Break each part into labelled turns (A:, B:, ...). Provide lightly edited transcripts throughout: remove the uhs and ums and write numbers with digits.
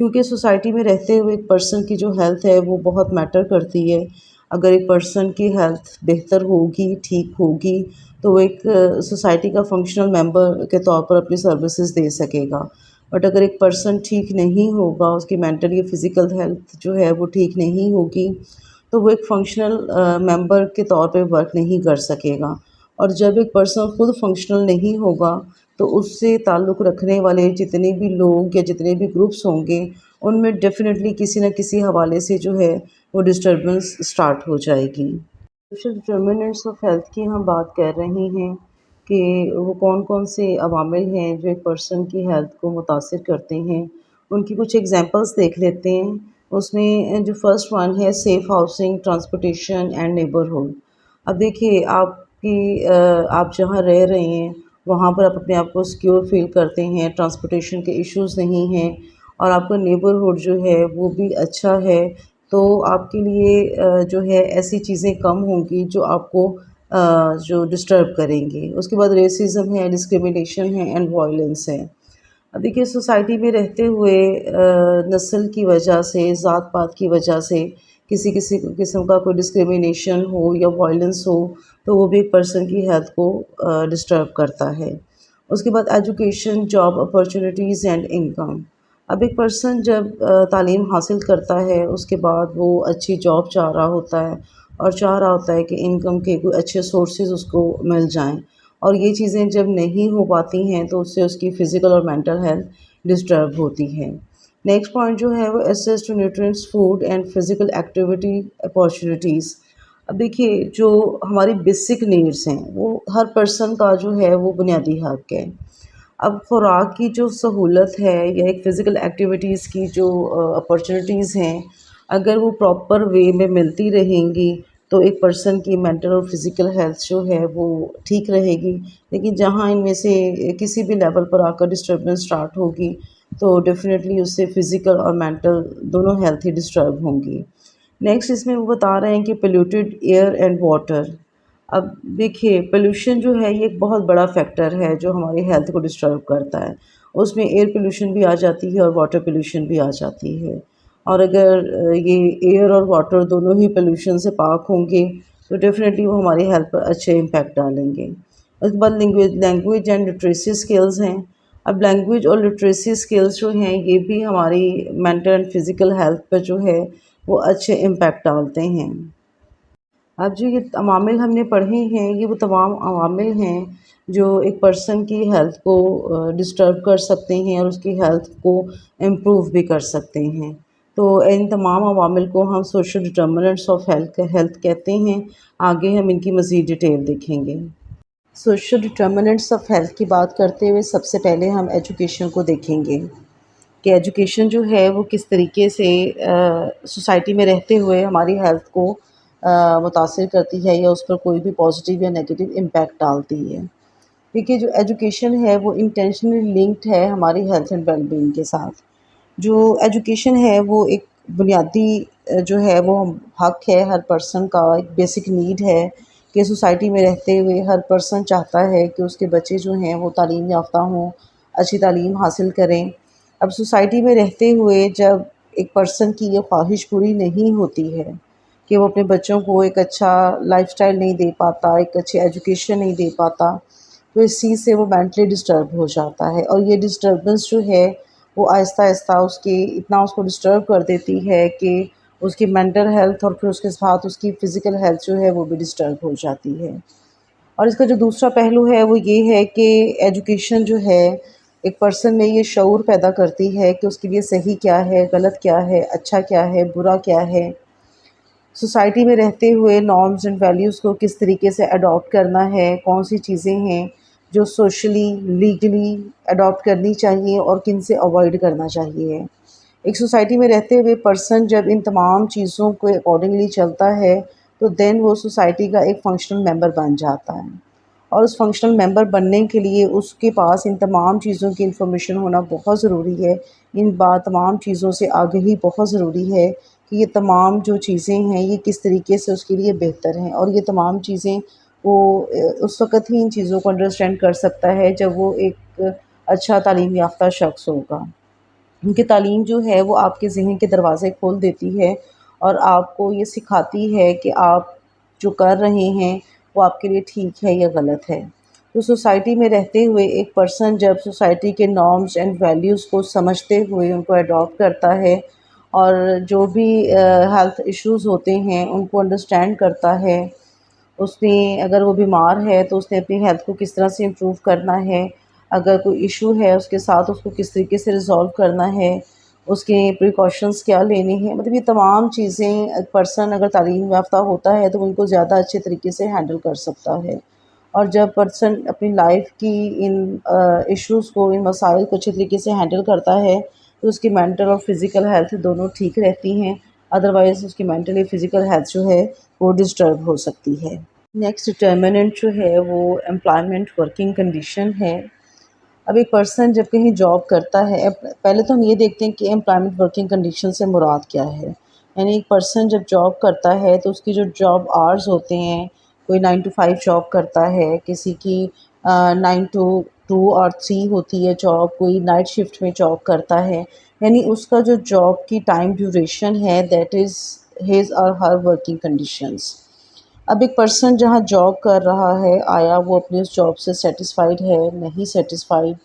A: کیونکہ سوسائٹی میں رہتے ہوئے ایک پرسن کی جو ہیلتھ ہے وہ بہت میٹر کرتی ہے۔ اگر ایک پرسن کی ہیلتھ بہتر ہوگی، ٹھیک ہوگی، تو وہ ایک سوسائٹی کا فنکشنل ممبر کے طور پر اپنی سروسز دے سکے گا۔ بٹ اگر ایک پرسن ٹھیک نہیں ہوگا، اس کی مینٹل یا فزیکل ہیلتھ جو ہے وہ ٹھیک نہیں ہوگی، تو وہ ایک فنکشنل ممبر کے طور پہ ورک نہیں کر سکے گا۔ اور جب ایک پرسن خود فنکشنل نہیں ہوگا تو اس سے تعلق رکھنے والے جتنے بھی لوگ یا جتنے بھی گروپس ہوں گے، ان میں ڈیفینیٹلی کسی نہ کسی حوالے سے جو ہے وہ ڈسٹربنس اسٹارٹ ہو جائے گی۔ سوشل ڈٹرمنٹس آف ہیلتھ کی ہم بات کر رہے ہیں کہ وہ کون کون سے عوامل ہیں جو ایک پرسن کی ہیلتھ کو متاثر کرتے ہیں۔ ان کی کچھ ایگزامپلس دیکھ لیتے ہیں۔ اس میں جو فرسٹ ون ہے safe housing, transportation and neighbourhood. اب دیکھیے آپ جہاں رہ رہے ہیں وہاں پر آپ اپنے آپ کو سیکیور فیل کرتے ہیں، ٹرانسپورٹیشن کے ایشوز نہیں ہیں، اور آپ کا نیبرہڈ جو ہے وہ بھی اچھا ہے، تو آپ کے لیے جو ہے ایسی چیزیں کم ہوں گی جو آپ کو جو ڈسٹرب کریں گے۔ اس کے بعد ریسزم ہے، ڈسکریمنیشن ہے اینڈ وائلنس ہے۔ اب دیکھیے سوسائٹی میں رہتے ہوئے نسل کی وجہ سے، ذات پات کی وجہ سے کسی قسم کا کوئی ڈسکریمنیشن ہو یا وائلنس ہو تو وہ بھی ایک پرسن کی ہیلتھ کو ڈسٹرب کرتا ہے۔ اس کے بعد education, job opportunities and income. اب ایک پرسن جب تعلیم حاصل کرتا ہے اس کے بعد وہ اچھی جاب چاہ رہا ہوتا ہے اور چاہ رہا ہوتا ہے کہ انکم کے کوئی اچھے سورسز اس کو مل جائیں، اور یہ چیزیں جب نہیں ہو پاتی ہیں تو اس سے اس کی فزیکل اور مینٹل ہیلتھ ڈسٹرب ہوتی ہے۔ نیکسٹ پوائنٹ جو ہے وہ access to nutrients, food and physical activity opportunities. اب دیکھیے جو ہماری بیسک نیڈس ہیں وہ ہر پرسن کا جو ہے وہ بنیادی حق ہے۔ اب خوراک کی جو سہولت ہے یا ایک فزیکل ایکٹیویٹیز کی جو اپارچونیٹیز ہیں، اگر وہ پراپر وے میں ملتی رہیں گی تو ایک پرسن کی مینٹل اور فزیکل ہیلتھ جو ہے وہ ٹھیک رہے گی۔ لیکن جہاں ان میں سے کسی بھی لیول پر آ کر ڈسٹربنس اسٹارٹ ہوگی تو ڈیفینیٹلی اس سے فزیکل اور مینٹل دونوں ہیلتھ ہی ڈسٹرب ہوں گی۔ نیکسٹ اس میں وہ بتا رہے ہیں کہ پلیوٹیڈ ایئر اینڈ واٹر۔ اب دیکھیے پولوشن جو ہے یہ ایک بہت بڑا فیکٹر ہے جو ہماری ہیلتھ کو ڈسٹرب کرتا ہے۔ اس میں ایئر پولوشن بھی آ جاتی ہے اور واٹر پولوشن بھی آ جاتی ہے، اور اگر یہ ایئر اور واٹر دونوں ہی پولوشن سے پاک ہوں گے تو ڈیفینیٹلی وہ ہماری ہیلتھ پر اچھے امپیکٹ ڈالیں گے۔ اس کے بعد لینگویج اینڈ لٹریسی اسکلز ہیں۔ اب لینگویج اور لٹریسی اسکلز جو ہیں یہ بھی ہماری مینٹل اینڈ فزیکل ہیلتھ پہ جو ہے وہ اچھے امپیکٹ ڈالتے ہیں۔ اب جو یہ عوامل ہم نے پڑھے ہیں یہ وہ تمام عوامل ہیں جو ایک پرسن کی ہیلتھ کو ڈسٹرب کر سکتے ہیں اور اس کی ہیلتھ کو امپروو بھی کر سکتے ہیں۔ تو ان تمام عوامل کو ہم سوشل ڈٹرمنٹس آف ہیلتھ کہتے ہیں۔ آگے ہم ان کی مزید ڈیٹیل دیکھیں گے۔ سوشل ڈٹرمنٹس آف ہیلتھ کی بات کرتے ہوئے سب سے پہلے ہم ایجوکیشن کو دیکھیں گے کہ ایجوکیشن جو ہے وہ کس طریقے سے سوسائٹی میں رہتے ہوئے ہماری ہیلتھ کو متاثر کرتی ہے یا اس پر کوئی بھی پازیٹیو یا نیگیٹو امپیکٹ ڈالتی ہے۔ دیکھیے جو ایجوکیشن ہے وہ انٹینشنلی لنکڈ ہے ہماری ہیلتھ اینڈ ویل بینگ کے ساتھ۔ جو ایجوکیشن ہے وہ ایک بنیادی جو ہے وہ حق ہے ہر پرسن کا، ایک بیسک نیڈ ہے کہ سوسائٹی میں رہتے ہوئے ہر پرسن چاہتا ہے کہ اس کے بچے جو ہیں وہ تعلیم یافتہ ہوں، اچھی تعلیم حاصل کریں۔ اب سوسائٹی میں رہتے ہوئے جب ایک پرسن کی یہ خواہش پوری نہیں ہوتی ہے کہ وہ اپنے بچوں کو ایک اچھا لائف سٹائل نہیں دے پاتا، ایک اچھی ایجوکیشن نہیں دے پاتا، تو اس چیز سے وہ مینٹلی ڈسٹرب ہو جاتا ہے، اور یہ ڈسٹربنس جو ہے وہ آہستہ آہستہ اس کو ڈسٹرب کر دیتی ہے کہ اس کی مینٹل ہیلتھ اور پھر اس کے ساتھ اس کی فزیکل ہیلتھ جو ہے وہ بھی ڈسٹرب ہو جاتی ہے۔ اور اس کا جو دوسرا پہلو ہے وہ یہ ہے کہ ایجوکیشن جو ہے ایک پرسن میں یہ شعور پیدا کرتی ہے کہ اس کے لیے صحیح کیا ہے، غلط کیا ہے، اچھا کیا ہے، برا کیا ہے۔ سوسائٹی میں رہتے ہوئے نارمز اینڈ ویلیوز کو کس طریقے سے اڈاپٹ کرنا ہے، کون سی چیزیں ہیں جو سوشلی لیگلی اڈاپٹ کرنی چاہیے اور کن سے اوائڈ کرنا چاہیے۔ ایک سوسائٹی میں رہتے ہوئے پرسن جب ان تمام چیزوں کو اکارڈنگلی چلتا ہے تو دین وہ سوسائٹی کا ایک فنکشنل ممبر بن جاتا ہے، اور اس فنکشنل ممبر بننے کے لیے اس کے پاس ان تمام چیزوں کی انفارمیشن ہونا بہت ضروری ہے۔ تمام چیزوں سے آگہی بہت ضروری ہے کہ یہ تمام جو چیزیں ہیں یہ کس طریقے سے اس کے لیے بہتر ہیں، اور یہ تمام چیزیں وہ اس وقت ہی ان چیزوں کو انڈرسٹینڈ کر سکتا ہے جب وہ ایک اچھا تعلیم یافتہ شخص ہوگا۔ کیونکہ تعلیم جو ہے وہ آپ کے ذہن کے دروازے کھول دیتی ہے اور آپ کو یہ سکھاتی ہے کہ آپ جو کر رہے ہیں وہ آپ کے لیے ٹھیک ہے یا غلط ہے۔ تو سوسائٹی میں رہتے ہوئے ایک پرسن جب سوسائٹی کے نارمز اینڈ ویلیوز کو سمجھتے ہوئے ان کو اڈاپٹ کرتا ہے اور جو بھی ہیلتھ ایشوز ہوتے ہیں ان کو انڈرسٹینڈ کرتا ہے، اس نے اگر وہ بیمار ہے تو اس نے اپنی ہیلتھ کو کس طرح سے امپروو کرنا ہے، اگر کوئی ایشو ہے اس کے ساتھ اس کو کس طریقے سے ریزالو کرنا ہے، اس کے پریکاشنس کیا لینے ہیں، مطلب یہ تمام چیزیں ایک پرسن اگر تعلیم یافتہ ہوتا ہے تو ان کو زیادہ اچھے طریقے سے ہینڈل کر سکتا ہے۔ اور جب پرسن اپنی لائف کی ان ایشوز کو، ان مسائل کو اچھے طریقے سے ہینڈل کرتا ہے تو اس کی مینٹل اور فزیکل ہیلتھ دونوں ٹھیک رہتی ہیں، ادروائز اس کی مینٹل یا فزیکل ہیلتھ جو ہے وہ ڈسٹرب ہو سکتی ہے۔ نیکسٹ ڈٹرمننٹ جو ہے وہ امپلائمنٹ ورکنگ کنڈیشن ہے۔ اب ایک پرسن جب کہیں جاب کرتا ہے، پہلے تو ہم یہ دیکھتے ہیں کہ امپلائمنٹ ورکنگ کنڈیشن سے مراد کیا ہے۔ یعنی ایک پرسن جب جاب کرتا ہے تو اس کی جو جاب آورز ہوتے ہیں، کوئی 9 to 5 جاب کرتا ہے، کسی کی 9 to 2 اور 3 ہوتی ہے جاب، کوئی نائٹ شفٹ میں جاب کرتا ہے، یعنی اس کا جو جاب کی ٹائم ڈیوریشن ہے that is his or Hare working conditions. اب ایک پرسن جہاں جاب کر رہا ہے، آیا وہ اپنی اس جاب سے سیٹسفائیڈ ہے، نہیں سیٹسفائیڈ،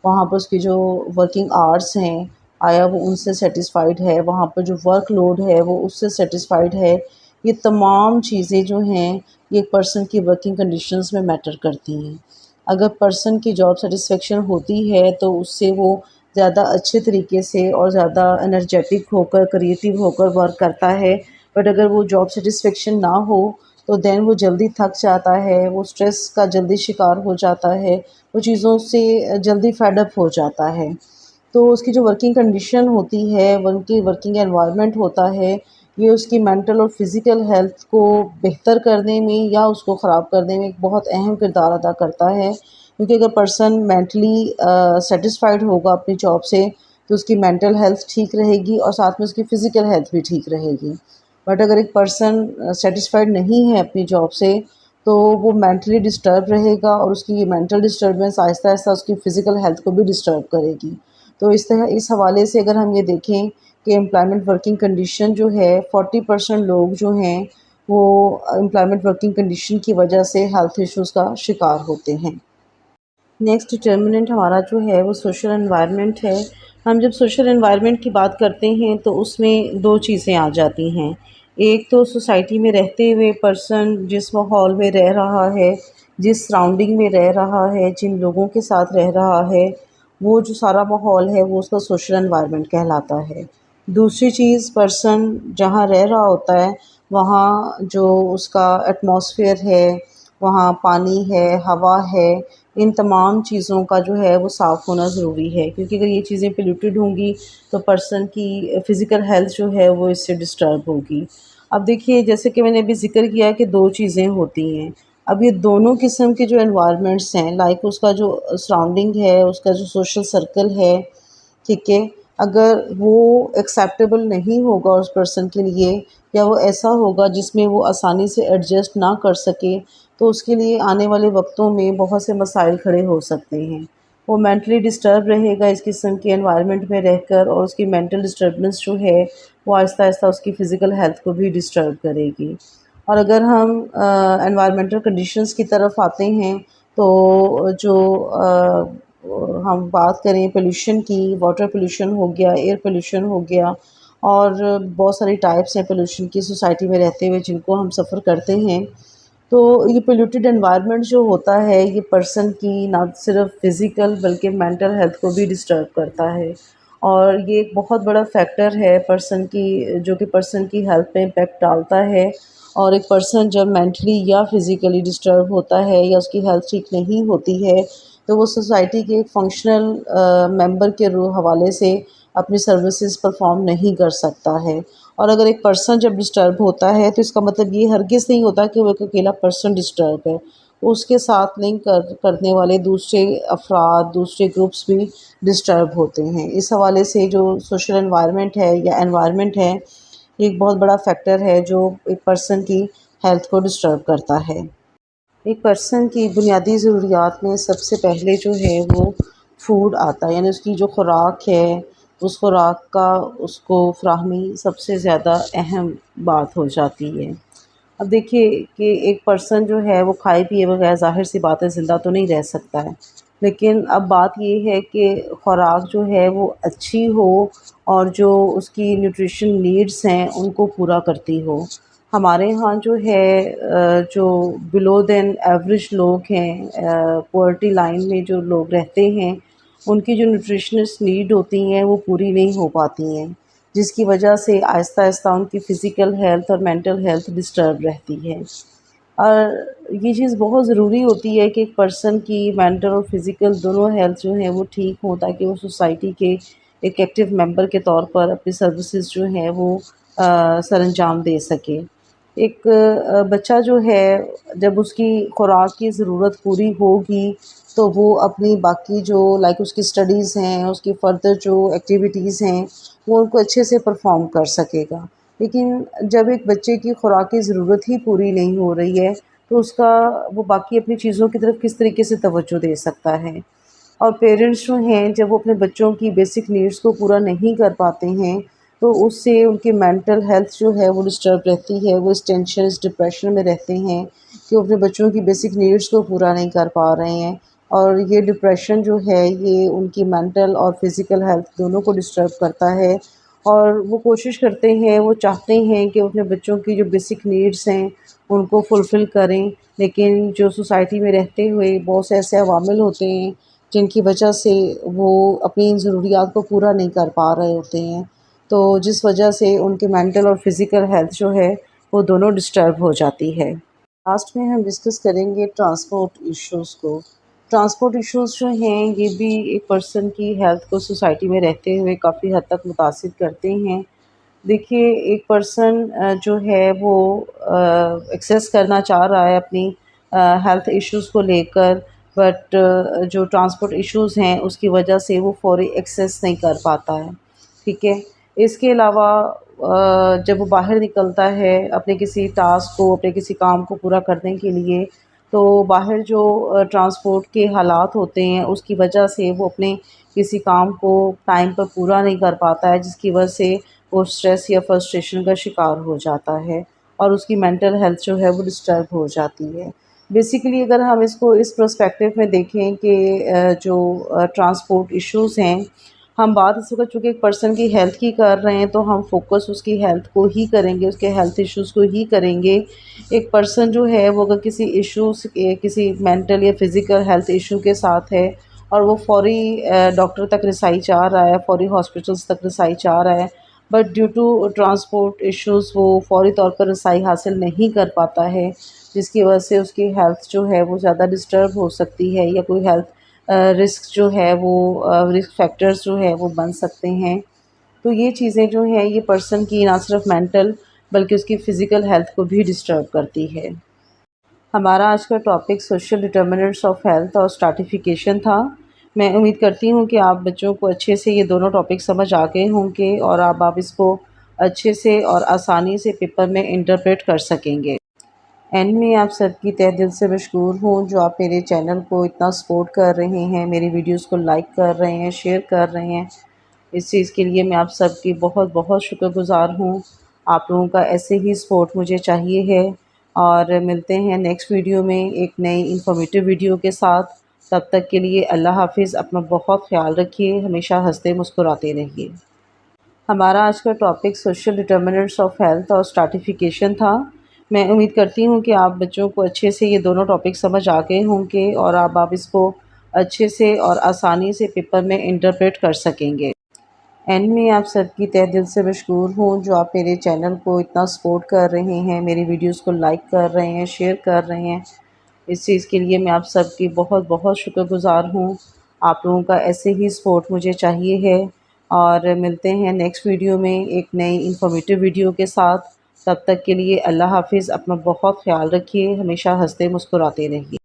A: وہاں پر اس کی جو ورکنگ آورس ہیں آیا وہ ان سے سیٹسفائیڈ ہے، وہاں پر جو ورک لوڈ ہے وہ اس سے سیٹسفائیڈ ہے، یہ تمام چیزیں جو ہیں یہ ایک پرسن کی ورکنگ کنڈیشنز میں میٹر کرتی ہیں۔ اگر پرسن کی جاب سیٹسفیکشن ہوتی ہے تو اس سے وہ زیادہ اچھے طریقے سے اور زیادہ انرجیٹک ہو کر، کریٹیو ہو کر ورک کرتا ہے، بٹ اگر وہ جاب سیٹسفیکشن نہ ہو تو دین وہ جلدی تھک جاتا ہے، وہ اسٹریس کا جلدی شکار ہو جاتا ہے، وہ چیزوں سے جلدی فیڈ اپ ہو جاتا ہے۔ تو اس کی جو ورکنگ کنڈیشن ہوتی ہے، ان کی ورکنگ انوائرمنٹ ہوتا ہے، یہ اس کی مینٹل اور فزیکل ہیلتھ کو بہتر کرنے میں یا اس کو خراب کرنے میں ایک بہت اہم کردار ادا کرتا ہے، کیونکہ اگر پرسن مینٹلی سیٹسفائیڈ ہوگا اپنی جاب سے تو اس کی مینٹل ہیلتھ ٹھیک رہے گی اور ساتھ میں اس کی فزیکل ہیلتھ بھی ٹھیک رہے گی۔ بٹ اگر ایک پرسن سیٹسفائیڈ نہیں ہے اپنی جاب سے تو وہ مینٹلی ڈسٹرب رہے گا اور اس کی یہ مینٹل ڈسٹربنس آہستہ آہستہ اس کی فزیکل ہیلتھ کو بھی ڈسٹرب کرے گی۔ تو اس طرح اس حوالے سے اگر ہم یہ دیکھیں کہ امپلائمنٹ ورکنگ کنڈیشن جو ہے 40% لوگ جو ہیں وہ امپلائمنٹ ورکنگ کنڈیشن کی وجہ سے ہیلتھ ایشوز کا شکار ہوتے ہیں۔ نیکسٹ ڈٹرمننٹ ہمارا جو ہے وہ سوشل انوائرمنٹ ہے۔ ہم جب سوشل انوائرمنٹ کی بات کرتے ہیں تو اس میں دو چیزیں آ جاتی ہیں۔ ایک تو سوسائٹی میں رہتے ہوئے پرسن جس ماحول میں رہ رہا ہے، جس سراؤنڈنگ میں رہ رہا ہے، جن لوگوں کے ساتھ رہ رہا ہے، وہ جو سارا ماحول ہے وہ اس کا سوشل انوائرمنٹ کہلاتا ہے۔ دوسری چیز پرسن جہاں رہ رہا ہوتا ہے وہاں جو اس کا ایٹماسفیئر ہے، وہاں پانی ہے، ہوا ہے، ان تمام چیزوں کا جو ہے وہ صاف ہونا ضروری ہے، کیونکہ اگر یہ چیزیں پلیوٹیڈ ہوں گی تو پرسن کی فزیکل ہیلتھ جو ہے وہ اس سے ڈسٹرب ہوگی۔ اب دیکھیے جیسے کہ میں نے ابھی ذکر کیا کہ دو چیزیں ہوتی ہیں، اب یہ دونوں قسم کے جو انوائرمنٹس ہیں، لائک اس کا جو سراؤنڈنگ ہے، اس کا جو سوشل سرکل ہے، ٹھیک ہے، اگر وہ ایکسیپٹیبل نہیں ہوگا اس پرسن کے لیے یا وہ ایسا ہوگا جس میں وہ آسانی سے ایڈجسٹ نہ کر سکے تو اس کے لیے آنے والے وقتوں میں بہت سے مسائل کھڑے ہو سکتے ہیں۔ وہ مینٹلی ڈسٹرب رہے گا اس قسم کے انوائرمنٹ میں رہ کر، اور اس کی مینٹل ڈسٹربنس جو ہے وہ آہستہ آہستہ اس کی فزیکل ہیلتھ کو بھی ڈسٹرب کرے گی۔ اور اگر ہم انوائرمنٹل کنڈیشنز کی طرف آتے ہیں تو جو ہم بات کریں پولیوشن کی، واٹر پولیوشن ہو گیا، ایئر پولیوشن ہو گیا، اور بہت ساری ٹائپس ہیں پولیوشن کی سوسائٹی میں رہتے ہوئے جن کو ہم سفر کرتے ہیں۔ تو یہ پولیوٹیڈ انوائرمنٹ جو ہوتا ہے یہ پرسن کی نہ صرف فزیکل بلکہ مینٹل ہیلتھ کو بھی ڈسٹرب کرتا ہے، اور یہ ایک بہت بڑا فیکٹر ہے پرسن کی، جو کہ پرسن کی ہیلتھ پہ امپیکٹ ڈالتا ہے۔ اور ایک پرسن جب مینٹلی یا فزیکلی ڈسٹرب ہوتا ہے یا اس کی ہیلتھ ٹھیک نہیں ہوتی ہے تو وہ سوسائٹی کے ایک فنکشنل ممبر کے حوالے سے اپنی سروسز پرفارم نہیں کر سکتا ہے۔ اور اگر ایک پرسن جب ڈسٹرب ہوتا ہے تو اس کا مطلب یہ ہرگز نہیں ہوتا کہ وہ ایک اکیلا پرسن ڈسٹرب ہے، اس کے ساتھ لنک کرنے والے دوسرے افراد، دوسرے گروپس بھی ڈسٹرب ہوتے ہیں۔ اس حوالے سے جو سوشل انوائرمنٹ ہے یا انوائرمنٹ ہے یہ ایک بہت بڑا فیکٹر ہے جو ایک پرسن کی ہیلتھ کو ڈسٹرب کرتا ہے۔ ایک پرسن کی بنیادی ضروریات میں سب سے پہلے جو ہے وہ فوڈ آتا ہے، یعنی اس کی جو خوراک ہے، اس خوراک کا اس کو فراہمی سب سے زیادہ اہم بات ہو جاتی ہے۔ اب دیکھیے کہ ایک پرسن جو ہے وہ کھائے پیے بغیر ظاہر سی بات ہے زندہ تو نہیں رہ سکتا ہے، لیکن اب بات یہ ہے کہ خوراک جو ہے وہ اچھی ہو اور جو اس کی نیوٹریشن نیڈز ہیں ان کو پورا کرتی ہو۔ ہمارے ہاں جو ہے جو بلو دین ایوریج لوگ ہیں، پورٹی لائن میں جو لوگ رہتے ہیں، ان کی جو نیوٹریشنس نیڈ ہوتی ہیں وہ پوری نہیں ہو پاتی ہیں، جس کی وجہ سے آہستہ آہستہ ان کی فزیکل ہیلتھ اور مینٹل ہیلتھ ڈسٹرب رہتی ہے۔ اور یہ چیز بہت ضروری ہوتی ہے کہ ایک پرسن کی مینٹل اور فزیکل دونوں ہیلتھ جو ہیں وہ ٹھیک ہوں، تاکہ وہ سوسائٹی کے ایک ایکٹیو ممبر کے طور پر اپنی سروسز جو ہیں وہ سر انجام دے سکے۔ ایک بچہ جو ہے جب اس کی خوراک کی ضرورت پوری ہوگی تو وہ اپنی باقی جو اس کی اسٹڈیز ہیں، اس کی فردر جو ایکٹیویٹیز ہیں وہ ان کو اچھے سے پرفارم کر سکے گا۔ لیکن جب ایک بچے کی خوراک کی ضرورت ہی پوری نہیں ہو رہی ہے تو اس کا وہ باقی اپنی چیزوں کی طرف کس طریقے سے توجہ دے سکتا ہے؟ اور پیرنٹس جو ہیں جب وہ اپنے بچوں کی بیسک نیڈز کو پورا نہیں کر پاتے ہیں تو اس سے ان کی مینٹل ہیلتھ جو ہے وہ ڈسٹرب رہتی ہے، وہ اس ٹینشن اس ڈپریشن میں رہتے ہیں کہ وہ اپنے بچوں کی بیسک نیڈز کو پورا نہیں کر پا رہے ہیں، اور یہ ڈپریشن جو ہے یہ ان کی مینٹل اور فزیکل ہیلتھ دونوں کو ڈسٹرب کرتا ہے۔ اور وہ کوشش کرتے ہیں، وہ چاہتے ہیں کہ وہ اپنے بچوں کی جو بیسک نیڈز ہیں ان کو فلفل کریں، لیکن جو سوسائٹی میں رہتے ہوئے بہت سے ایسے عوامل ہوتے ہیں جن کی وجہ سے وہ اپنی ان ضروریات کو پورا نہیں کر پا رہے ہوتے ہیں، تو جس وجہ سے ان کے مینٹل اور فزیکل ہیلتھ جو ہے وہ دونوں ڈسٹرب ہو جاتی ہے۔ لاسٹ میں ہم ڈسکس کریں گے ٹرانسپورٹ ایشوز کو۔ ٹرانسپورٹ ایشوز جو ہیں یہ بھی ایک پرسن کی ہیلتھ کو سوسائٹی میں رہتے ہوئے کافی حد تک متاثر کرتے ہیں۔ دیکھیے ایک پرسن جو ہے وہ ایکسیس کرنا چاہ رہا ہے اپنی ہیلتھ ایشوز کو لے کر، بٹ جو ٹرانسپورٹ ایشوز ہیں اس کی وجہ سے وہ فوری ایکسیس نہیں کر پاتا ہے، ٹھیک ہے۔ اس کے علاوہ جب وہ باہر نکلتا ہے اپنے کسی ٹاسک کو، اپنے کسی کام کو پورا کرنے کے لیے، تو باہر جو ٹرانسپورٹ کے حالات ہوتے ہیں اس کی وجہ سے وہ اپنے کسی کام کو ٹائم پر پورا نہیں کر پاتا ہے، جس کی وجہ سے وہ اسٹریس یا فرسٹریشن کا شکار ہو جاتا ہے اور اس کی مینٹل ہیلتھ جو ہے وہ ڈسٹرب ہو جاتی ہے۔ بیسیکلی اگر ہم اس کو اس پرسپیکٹیو میں دیکھیں کہ جو ٹرانسپورٹ ایشوز ہیں، ہم بات اس وقت چونکہ ایک پرسن کی ہیلتھ کی کر رہے ہیں تو ہم فوکس اس کی ہیلتھ کو ہی کریں گے، اس کے ہیلتھ ایشوز کو ہی کریں گے۔ ایک پرسن جو ہے وہ اگر کسی ایشوز کسی مینٹل یا فزیکل ہیلتھ ایشو کے ساتھ ہے اور وہ فوری ڈاکٹر تک رسائی چاہ رہا ہے، فوری ہاسپٹلس تک رسائی چاہ رہا ہے، but due to transport issues وہ فوری طور پر رسائی حاصل نہیں کر پاتا ہے، جس کی وجہ سے اس کی ہیلتھ جو ہے وہ زیادہ ڈسٹرب ہو سکتی ہے، یا کوئی ہیلتھ رسک جو ہے وہ رسک فیکٹرز جو ہے وہ بن سکتے ہیں۔ تو یہ چیزیں جو ہیں یہ پرسن کی نہ صرف مینٹل بلکہ اس کی فزیکل ہیلتھ کو بھی ڈسٹرب کرتی ہے۔ ہمارا آج کا ٹاپک سوشل ڈٹرمننٹس آف ہیلتھ اور اسٹریٹیفیکیشن تھا۔ میں امید کرتی ہوں کہ آپ بچوں کو اچھے سے یہ دونوں ٹاپک سمجھ آ گئے ہوں گے اور آپ اس کو اچھے سے اور آسانی سے پیپر میں انٹرپریٹ کر سکیں گے۔ اینڈ میں آپ سب کی تہہ دل سے مشکور ہوں جو آپ میرے چینل کو اتنا سپورٹ کر رہے ہیں، میری ویڈیوز کو لائک کر رہے ہیں، شیئر کر رہے ہیں۔ اس چیز کے لیے میں آپ سب کی بہت بہت شکر گزار ہوں۔ آپ لوگوں کا ایسے ہی سپورٹ مجھے چاہیے ہے، اور ملتے ہیں نیکسٹ ویڈیو میں ایک نئی انفارمیٹیو ویڈیو کے ساتھ۔ تب تک کے لیے اللہ حافظ، اپنا بہت خیال رکھیے، ہمیشہ ہنستے مسکراتے رہیے۔ ہمارا آج کا ٹاپک سوشل ڈٹرمننٹس آف ہیلتھ اور اسٹریٹیفیکیشن تھا۔ میں امید کرتی ہوں کہ آپ بچوں کو اچھے سے یہ دونوں ٹاپک سمجھ آ گئے ہوں گے اور آپ اس کو اچھے سے اور آسانی سے پیپر میں انٹرپریٹ کر سکیں گے۔ اینڈ میں آپ سب کی تہہ دل سے مشکور ہوں جو آپ میرے چینل کو اتنا سپورٹ کر رہے ہیں، میری ویڈیوز کو لائک کر رہے ہیں، شیئر کر رہے ہیں۔ اس چیز کے لیے میں آپ سب کی بہت بہت شکر گزار ہوں۔ آپ لوگوں کا ایسے ہی سپورٹ مجھے چاہیے ہے، اور ملتے ہیں نیکسٹ ویڈیو میں ایک نئی انفارمیٹیو ویڈیو کے ساتھ۔ تب تک کے لیے اللہ حافظ، اپنا بہت خیال رکھیے، ہمیشہ ہنستے مسکراتے رہیے۔